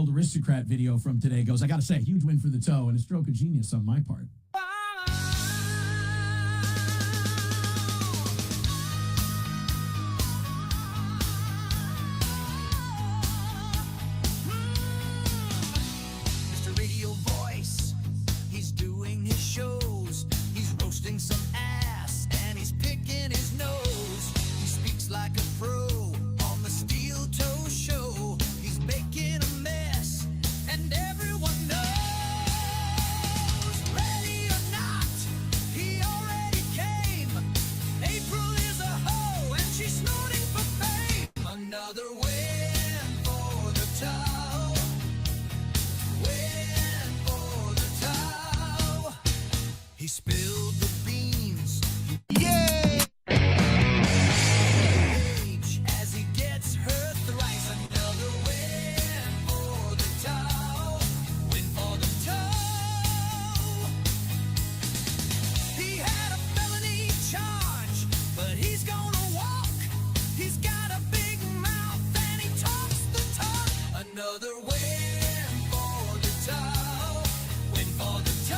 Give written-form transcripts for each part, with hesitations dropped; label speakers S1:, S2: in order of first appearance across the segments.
S1: World Aristocrat video from today goes, I got to say, huge win for the toe and a stroke of genius on my part.
S2: Mr. Radio Voice, he's doing his shows. He's roasting some ass and he's picking his nose. He speaks like a pro on the Steel Toe Show. He's making a mess and everyone knows. Ready or not, he already came. April is a hoe and she's snorting for fame. Another win for the toe. Win for the toe. He spilled the beans. Yay! As he gets her thrice. Another win for the toe. Win for the toe. He had a felony charge, but he's gonna walk. He's got a big mouth and he talks the talk. Another win for the toe. Win for the toe.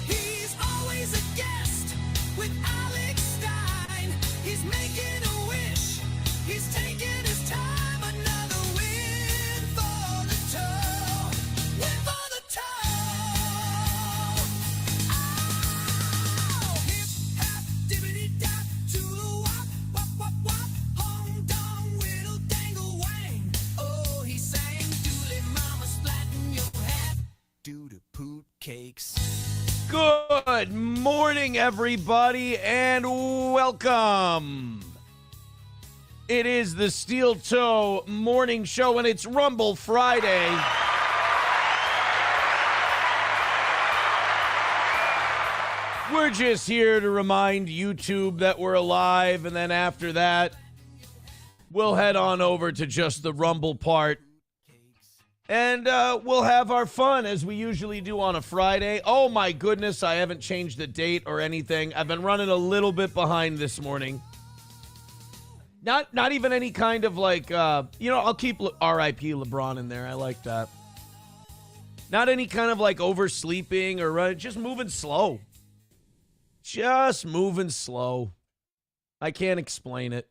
S2: He's always a guest with Alex Stein. He's making a wish. He's taking his time. Another win for the toe. Win for the toe. Ow! Hip hop dibbity dap to the wop wop wop wop. Hong dong whittle dangle wang. Oh, he sang doodly mama splatting your hat. Doo to poot cakes.
S3: Good morning, everybody, and welcome. It is the Steel Toe Morning Show, and it's Rumble Friday. We're just here to remind YouTube that we're alive, and then after that, we'll head on over to just the Rumble part. And we'll have our fun as we usually do on a Friday. Oh my goodness, I haven't changed the date or anything. I've been running a little bit behind this morning. Not even any kind of like, I'll keep R.I.P. LeBron in there. I like that. Not any kind of like oversleeping or running, just moving slow. Just moving slow. I can't explain it.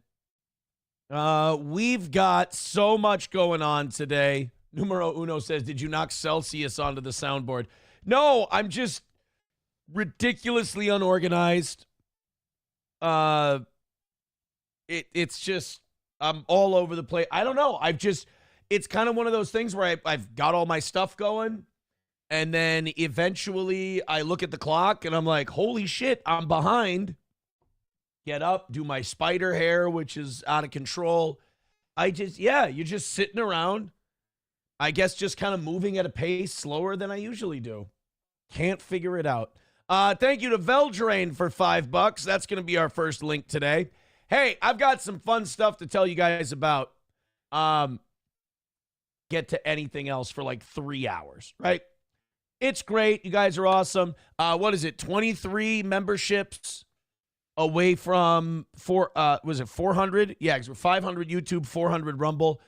S3: We've got so much going on today. Numero Uno says, did you knock Celsius onto the soundboard? No, I'm just ridiculously unorganized. It's just, I'm all over the place. I don't know. It's kind of one of those things where I've got all my stuff going. And then eventually I look at the clock and I'm like, holy shit, I'm behind. Get up, do my spider hair, which is out of control. You're just sitting around. I guess just kind of moving at a pace slower than I usually do. Can't figure it out. Thank you to Veldrain for $5. That's going to be our first link today. Hey, I've got some fun stuff to tell you guys about. Get to anything else for like 3 hours, right? It's great. You guys are awesome. What is it? 23 memberships away from 400? Yeah, because we're 500 YouTube, 400 Rumble.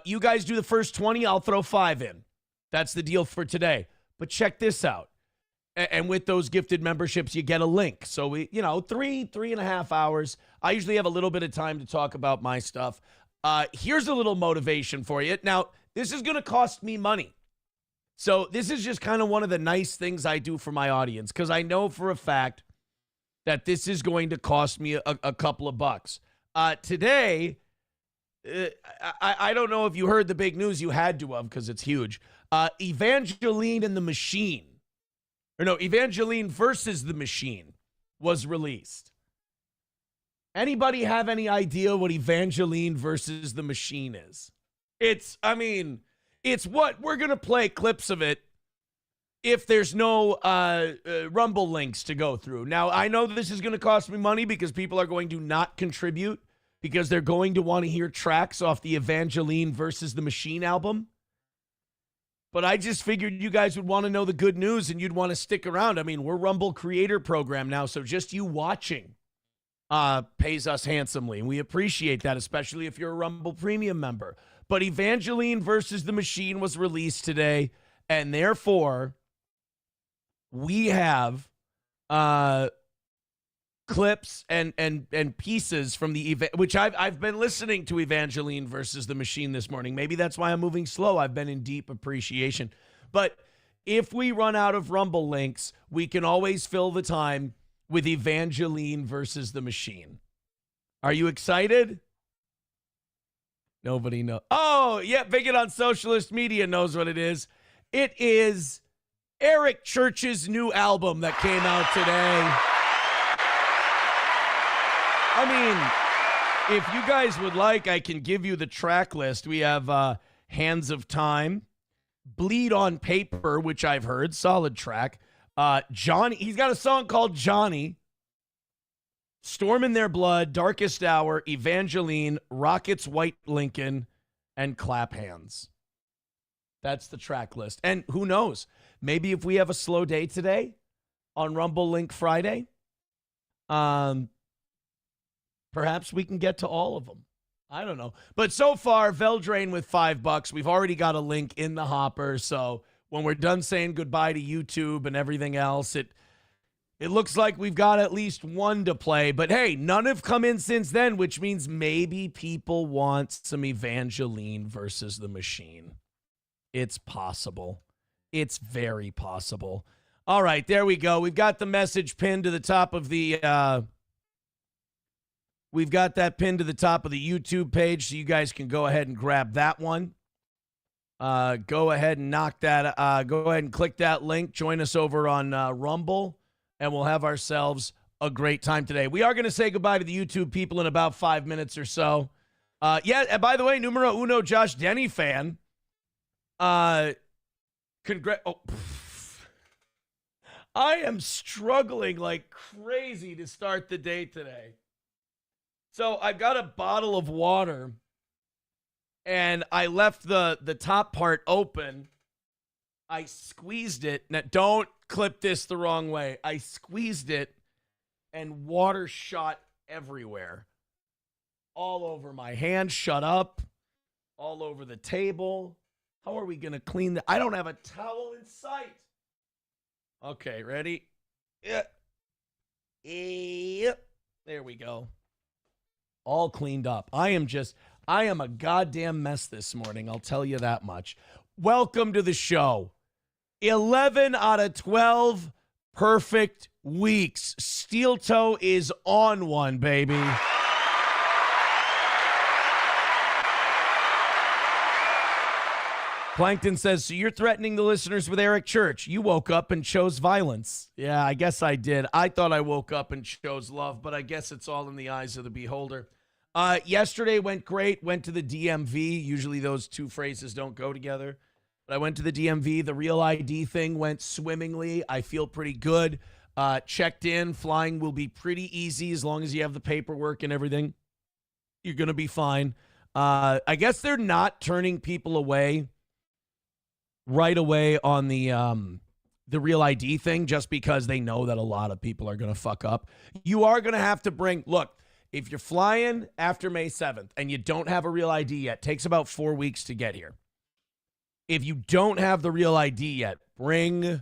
S3: You guys do the first 20, I'll throw 5 in. That's the deal for today. But check this out. And with those gifted memberships, you get a link. So we, 3.5 hours. I usually have a little bit of time to talk about my stuff. Here's a little motivation for you. Now, this is going to cost me money. So this is just kind of one of the nice things I do for my audience, because I know for a fact that this is going to cost me a couple of bucks. Today, I don't know if you heard the big news. You had to have, because it's huge. Evangeline and the Machine. Evangeline versus the Machine was released. Anybody have any idea what Evangeline versus the Machine is? It's what we're going to play clips of it if there's no Rumble links to go through. Now, I know this is going to cost me money because people are going to not contribute because they're going to want to hear tracks off the Evangeline versus the Machine album. But I just figured you guys would want to know the good news and you'd want to stick around. I mean, we're Rumble Creator Program now, so just you watching pays us handsomely. And we appreciate that, especially if you're a Rumble Premium member. But Evangeline versus the Machine was released today, and therefore we have clips and pieces from the event, which I've been listening to Evangeline versus the Machine this morning. Maybe that's why I'm moving slow. I've been in deep appreciation. But if we run out of Rumble links, we can always fill the time with Evangeline versus the Machine. Are you excited? Nobody knows. Oh, yeah, Bigot on Socialist Media knows what it is. It is Eric Church's new album that came out today. I mean, if you guys would like, I can give you the track list. We have Hands of Time, Bleed on Paper, which I've heard, solid track. Johnny, he's got a song called Johnny. Storm in Their Blood, Darkest Hour, Evangeline, Rockets, White Lincoln, and Clap Hands. That's the track list. And who knows? Maybe if we have a slow day today on Rumble Link Friday, perhaps we can get to all of them. I don't know. But so far, Veldrain with $5. We've already got a link in the hopper. So when we're done saying goodbye to YouTube and everything else, it looks like we've got at least one to play. But hey, none have come in since then, which means maybe people want some Evangeline versus the Machine. It's possible. It's very possible. All right, there we go. We've got the message pinned to the top of the we've got that pinned to the top of the YouTube page, so you guys can go ahead and grab that one. Go ahead and knock that. Go ahead and click that link. Join us over on Rumble, and we'll have ourselves a great time today. We are going to say goodbye to the YouTube people in about 5 minutes or so. And by the way, numero uno Josh Denny fan. I am struggling like crazy to start the day today. So I've got a bottle of water, and I left the top part open. I squeezed it. Now, don't clip this the wrong way. I squeezed it, and water shot everywhere. All over my hand. Shut up. All over the table. How are we going to clean that? I don't have a towel in sight. Okay, ready? Yep. There we go. All cleaned up. I am a goddamn mess this morning. I'll tell you that much. Welcome to the show. 11 out of 12 perfect weeks. Steel Toe is on one, baby. Plankton says, so you're threatening the listeners with Eric Church. You woke up and chose violence. Yeah, I guess I did. I thought I woke up and chose love, but I guess it's all in the eyes of the beholder. Yesterday went great. Went to the DMV. Usually those two phrases don't go together. But I went to the DMV. The Real ID thing went swimmingly. I feel pretty good. Checked in. Flying will be pretty easy as long as you have the paperwork and everything. You're going to be fine. I guess they're not turning people away right away on the Real ID thing just because they know that a lot of people are going to fuck up. You are going to have to bring, look, if you're flying after May 7th and you don't have a Real ID yet, it takes about 4 weeks to get here. If you don't have the Real ID yet, bring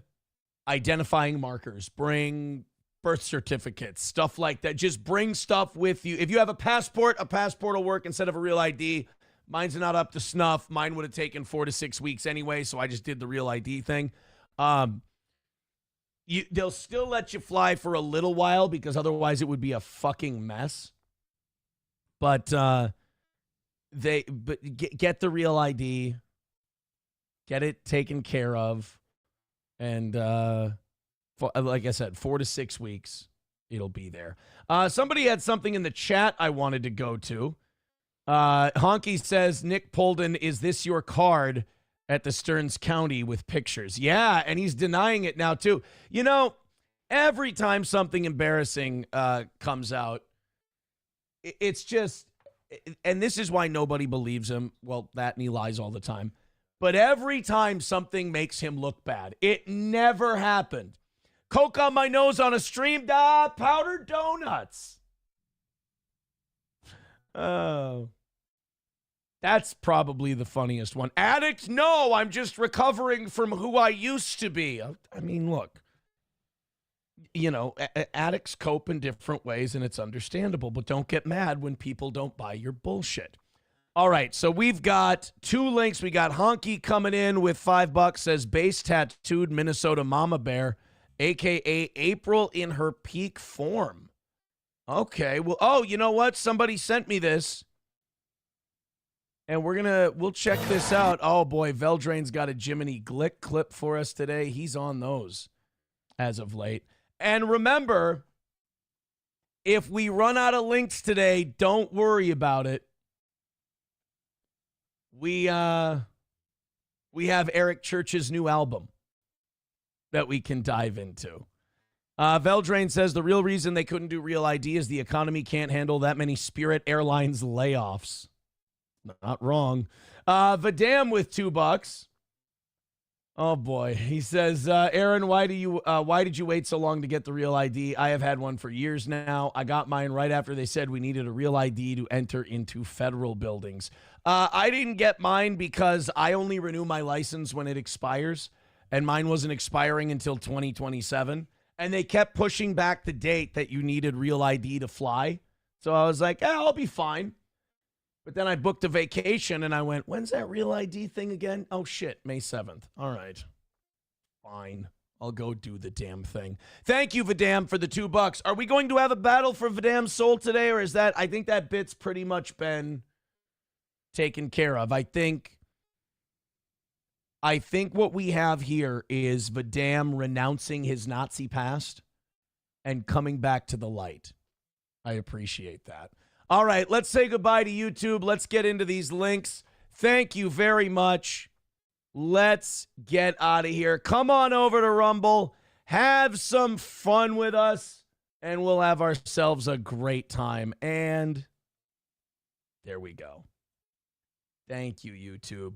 S3: identifying markers, bring birth certificates, stuff like that. Just bring stuff with you. If you have a passport will work instead of a Real ID. Mine's not up to snuff. Mine would have taken 4 to 6 weeks anyway, so I just did the Real ID thing. They'll still let you fly for a little while because otherwise it would be a fucking mess. But get the Real ID, get it taken care of, and like I said, 4 to 6 weeks, it'll be there. Somebody had something in the chat I wanted to go to. Honky says, Nick Polden, is this your card at the Stearns County with pictures? Yeah, and he's denying it now, too. You know, every time something embarrassing comes out, it's just, and this is why nobody believes him. Well, that and he lies all the time. But every time something makes him look bad, it never happened. Coke on my nose on a stream, powdered donuts. Oh. That's probably the funniest one. Addict? No, I'm just recovering from who I used to be. I mean, look. You know, addicts cope in different ways, and it's understandable, but don't get mad when people don't buy your bullshit. All right, so we've got 2 links. We got Honky coming in with $5, says base tattooed Minnesota mama bear, a.k.a. April in her peak form. Okay, well, oh, you know what? Somebody sent me this, and we'll check this out. Oh, boy, Veldrain's got a Jiminy Glick clip for us today. He's on those as of late. And remember, if we run out of links today, don't worry about it. We have Eric Church's new album that we can dive into. Veldrain says the real reason they couldn't do Real ID is the economy can't handle that many Spirit Airlines layoffs. Not wrong. Vadam with $2. Oh boy, he says, Aaron, why did you wait so long to get the Real ID? I have had one for years now. I got mine right after they said we needed a Real ID to enter into federal buildings. I didn't get mine because I only renew my license when it expires, and mine wasn't expiring until 2027. And they kept pushing back the date that you needed Real ID to fly. So I was like, I'll be fine. But then I booked a vacation, and I went, when's that Real ID thing again? Oh, shit, May 7th. All right. Fine. I'll go do the damn thing. Thank you, Vadam, for the $2. Are we going to have a battle for Vadam's soul today, or is that, I think that bit's pretty much been taken care of. I think what we have here is Vadam renouncing his Nazi past and coming back to the light. I appreciate that. All right, let's say goodbye to YouTube. Let's get into these links. Thank you very much. Let's get out of here. Come on over to Rumble. Have some fun with us, and we'll have ourselves a great time. And there we go. Thank you, YouTube.